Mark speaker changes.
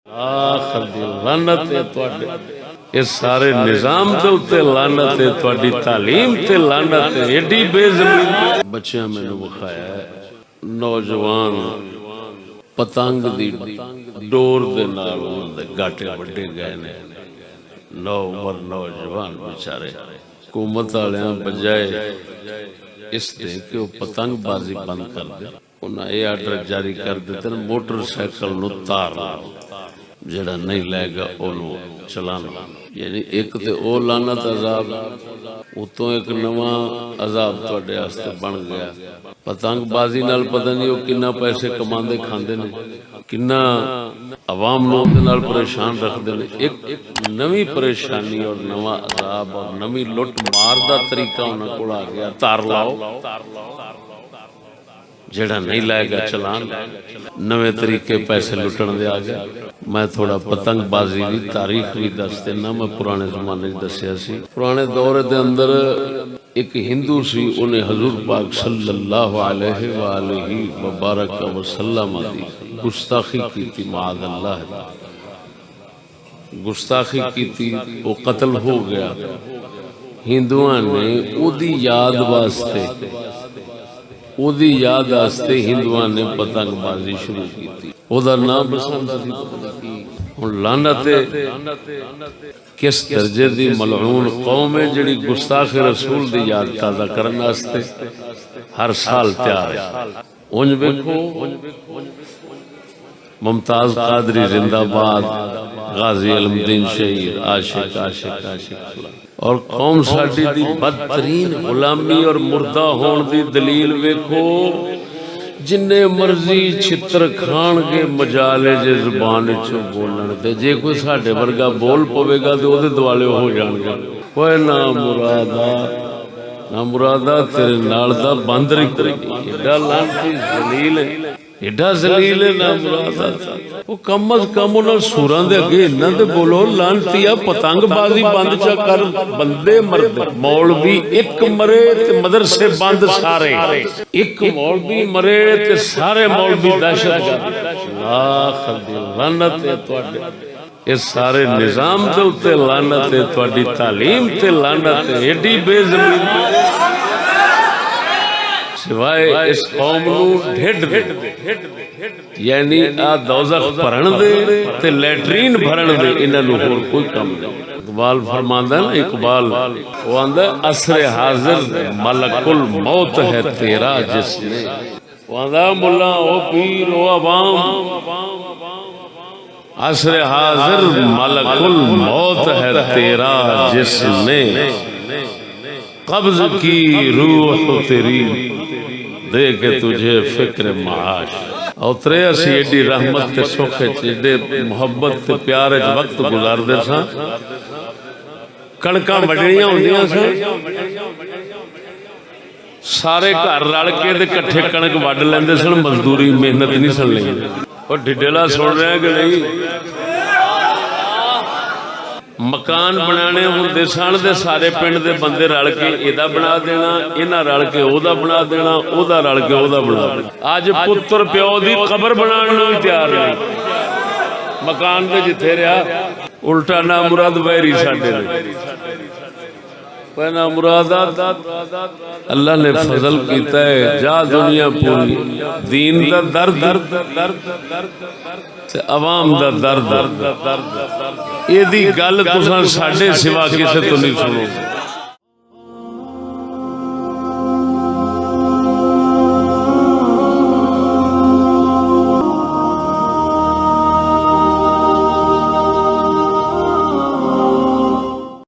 Speaker 1: آخر دی لعنت ہے تواڈے اس سارے نظام دے اوتے لعنت ہے تواڈی تعلیم تے لعنت ہے ایڈی بے زمین بچیاں مینوں وکھایا ہے نوجوان پتنگ دی ڈور دے نال انہاں دے گاٹے وڈے گئے نے نو عمر نوجوان بیچارے حکومت والیاں بجائے اس دے کہ وہ پتنگ بازی بند کر دے انہاں یہ آرڈر جاری کر دیتے موٹر سائیکل نو تار جڑا نہیں لے گا انہوں چلانا یعنی ایک تے او لعنت عذاب اتوں ایک نواں عذاب تواڈے واسطے بن گیا پتنگ بازی نال پتہ نہیں وہ کنا پیسے کماندے کھاندے نے کنا عوام نو دے نال پریشان رکھدے نے ایک نویں پریشانی اور نواں عذاب اور نویں لٹ مار دا طریقہ انہاں کول آ گیا تار لاؤ جڑا نہیں لائے گا چلان نوے طریقے پیسے لٹن دے آ گیا میں تھوڑا پتنگ بازی دی تاریخ بھی دس دینا میں پرانے زمانے دسیا سی پرانے دور دے اندر ایک ہندو سی انہیں حضور پاک صلی اللہ علیہ وآلہ وبارک وسلم دی گستاخی کی تھی معاذ اللہ گستاخی کی تھی وہ قتل ہو گیا ہندوؤں نے او دی یاد واسطے اودی یاد آستے ہندوان نے پتنگ بازی شروع کی تھی او دا نام بسند تھی ہن لعنت کس درجے دی ملعون قوم ہے جڑی گستاخ رسول دی یاد تازہ کرن واسطے ہر سال تیار ہے اونج ویکھو ممتاز قادری زندہ باد غازی علم دین شہید عاشق عاشق عاشق اور قوم ساڈی دی بدترین غلامی اور مردہ ہون دی دلیل ویکھو جننے مرضی چھتر کھان کے مجالے جے زبان چوں بولن تے جے کوئی ساڈے ورگا بول پوے گا تے او دے دوالے ہو جان گے اوے نا مرادا تیرے نال دا باندر کوئی نہیں ایڈا لعنتی ذلیل ہے ایڈا ذلیل ہے نا مرادا وہ کم از کم انہاں سوراں دے اگے انہاں تے بولو لعنتیا پتنگ بازی بند چا کر بندے مرد مولوی ایک مرے تے مدرسے بند سارے ایک مولوی مرے تے سارے مولوی دہشت گرد آخر دی لعنت ہے تواڈے اس سارے نظام دے اوتے لعنت ہے تواڈی تعلیم تے لعنت ہے ایڈی بے زمین سوائے اس قوم نو ڈھڈ دے یعنی آ دوزخ بھرن دے تے لیٹرین بھرن دے انہاں نو ہور کوئی کم نہیں اقبال فرماندا ہے نا اقبال وہ آندا ہے عصر حاضر ملک الموت ہے تیرا جس نے وہ آندا ملا او پیر او عوام عصر حاضر ملک الموت ہے تیرا جس نے قبض کی روح تیری دے کے تجھے فکر معاش اترے اسی ایڈی رحمت تے سوکھے ایڈے محبت تے پیارے وقت گزار دے ساں کڑکاں وڈیاں ہوندیاں سن سارے گھر رل کے تے کٹھے کڑک وڈ لیندے سن مزدوری محنت نہیں سن لئی اور ڈڈیلا سن رہے ہیں کہ نہیں مکان بنانے ہوندے سن دے سارے پنڈ دے بندے رل کے ایدا بنا دینا انہاں رل کے اودا بنا دینا اودا رل کے اودا بنا دینا اج پتر پیو دی قبر بنان نوں تیار نہیں مکان تے جتھے رہیا الٹا نا مراد ویری ساڈے نے پہنا مرادات اللہ نے فضل کیتا ہے جا دنیا پوری دین دا درد تے عوام دا درد یہ دی گل تساں ساڈے سوا کسے تو نہیں سنو